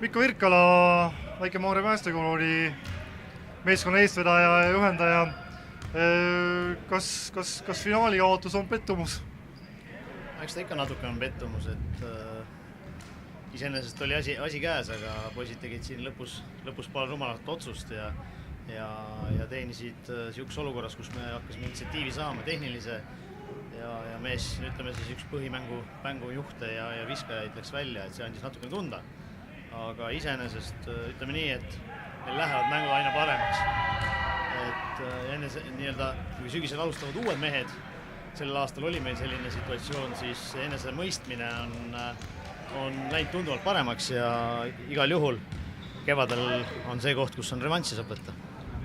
Mikko Virkala, Väike-Maarja päästekooli meeskonna eestvedaja ja juhendaja. Kas finaali kaotus on pettumus? Eks ta ikka natuke on pettumus, et iseenesest oli asi käes, aga poisid tegid siin lõpus paar rumalat otsust ja teenisid siukses olukorras, kus me hakkasime initsiatiivi saama tehnilise ja mees, ütleme siis üks põhimängu juhte ja viskajaid läks välja, et see andis natukene tunda. Aga iseenesest ütleme nii, et meil lähevad mängud aina paremaks. Et enne nii-öelda, kui sügisel alustavad uued mehed, sellel aastal oli meil selline situatsioon, siis enne seda mõistmine on läinud tunduvalt paremaks ja igal juhul kevadel on see koht, kus on revanssi saab võtta.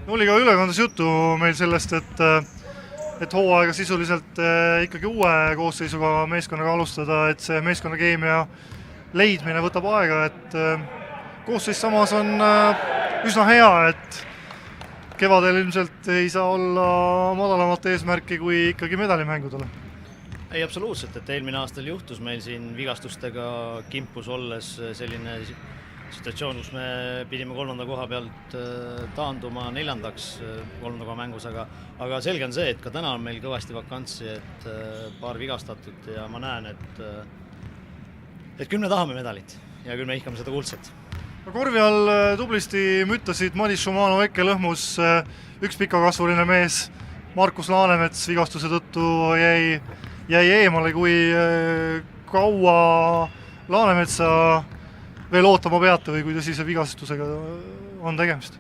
Oli ka ülekandes juttu meil sellest, et hooaega sisuliselt ikkagi uue koosseisuga meeskonnaga alustada, et see meeskonna keemia leidmine võtab aega, et koosseis samas on üsna hea, et kevadel ilmselt ei saa olla madalamat eesmärki kui ikkagi medalimängudele. Ei, absoluutselt, et eelmine aastal juhtus meil siin vigastustega kimpus olles selline situatsioon, kus me pidime 3. koha pealt taanduma 4. 3. koha mängus, aga selge on see, et ka täna on meil kõvasti vakantsi, et paar vigastatud ja ma näen, et küll me tahame medalit ja küll me ihkame seda kuldset. Korvi all tublisti müttasid Madis Šumanov, Eke Lõhmus, üks pikakasvuline mees, Markus Laanemets vigastuse tõttu jäi eemale, kui kaua Laanemetsa veel ootama peate või kui tõsise vigastusega on tegemist?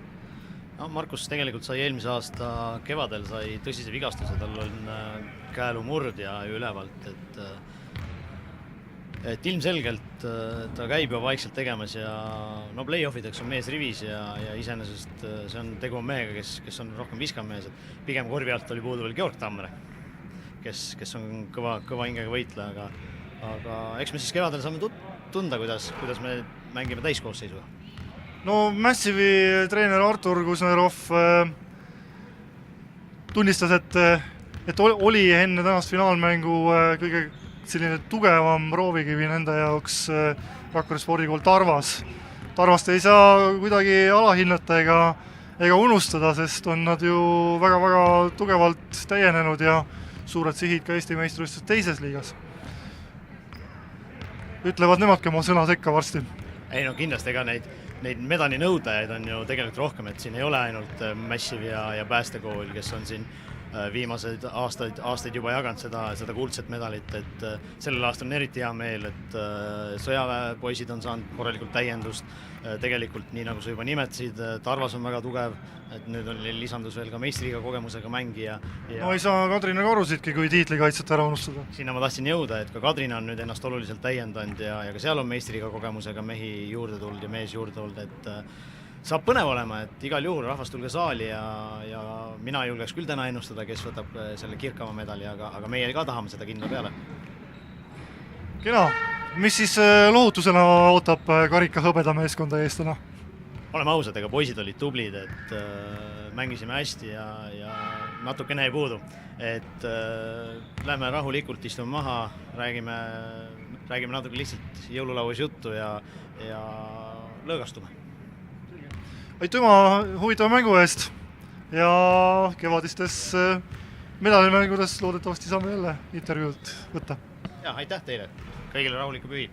No, Markus tegelikult sai eelmise aasta kevadel tõsise vigastuse, tal on käelumurd ja ülevalt, et ilmselgelt ta käib ja vaikselt tegemas ja play-offideks on mees rivis ja iseenesest see on tegu mehega, kes on rohkem viskamees, et pigem korvi alt oli puudu veel Georg Tammre, kes on kõva hingega võitleja, aga eks me siis kevadel saame tunda, kuidas me mängime täiskoosseisuga. No Massive'i treener Artur Kuznarov tunnistas, et oli enne tänast finaalmängu kõige selline tugevam proovikivi nende jaoks Rakvere spordikool Tarvas. Tarvast ei saa kuidagi alahinnata ega unustada, sest on nad ju väga-väga tugevalt täienenud ja suured sihid ka Eesti meistrivõistlustes teises liigas. Ütlevad nemadki oma sõna sekka varsti. Ei, kindlasti ega neid medali nõudajaid on ju tegelikult rohkem, et siin ei ole ainult Massive ja päästekool, kes on siin viimased aastaid juba jaganud seda kuldset medalit, et sellel aastal on eriti hea meel, et sõjaväepoisid on saanud korralikult täiendust, tegelikult nii nagu sa juba nimetasid, Tarvas on väga tugev, et nüüd on lisandus veel ka meistriliiga kogemusega mängija. No ei saa Kadrina Karusitki kui tiitlikaitset ära unustada. Sinna ma tahtsin jõuda, et ka Kadrina on nüüd ennast oluliselt täiendanud ja ka seal on meistriliiga kogemusega mehi juurde tulnud ja mees juurde tulnud, et saab põnev olema, et igal juhul rahvast tulge saali ja mina julgeks küll täna ennustada, kes võtab selle kirkava medali, aga meie ka tahame seda kindla peale. Kena, mis siis lohutusena ootab karika hõbeda meeskonda ees täna? Oleme ausad, ega poisid olid tublid, et mängisime hästi ja natukene ei puudu. Et lähme rahulikult, istume maha, räägime natuke lihtsalt jõululauas juttu ja lõõgastume. Aitüma huvitava mängu eest ja kevadistes medalimängudes loodetavasti saame jälle intervjuud võtta. Ja, aitäh teile. Kõigile rahulikku pühi.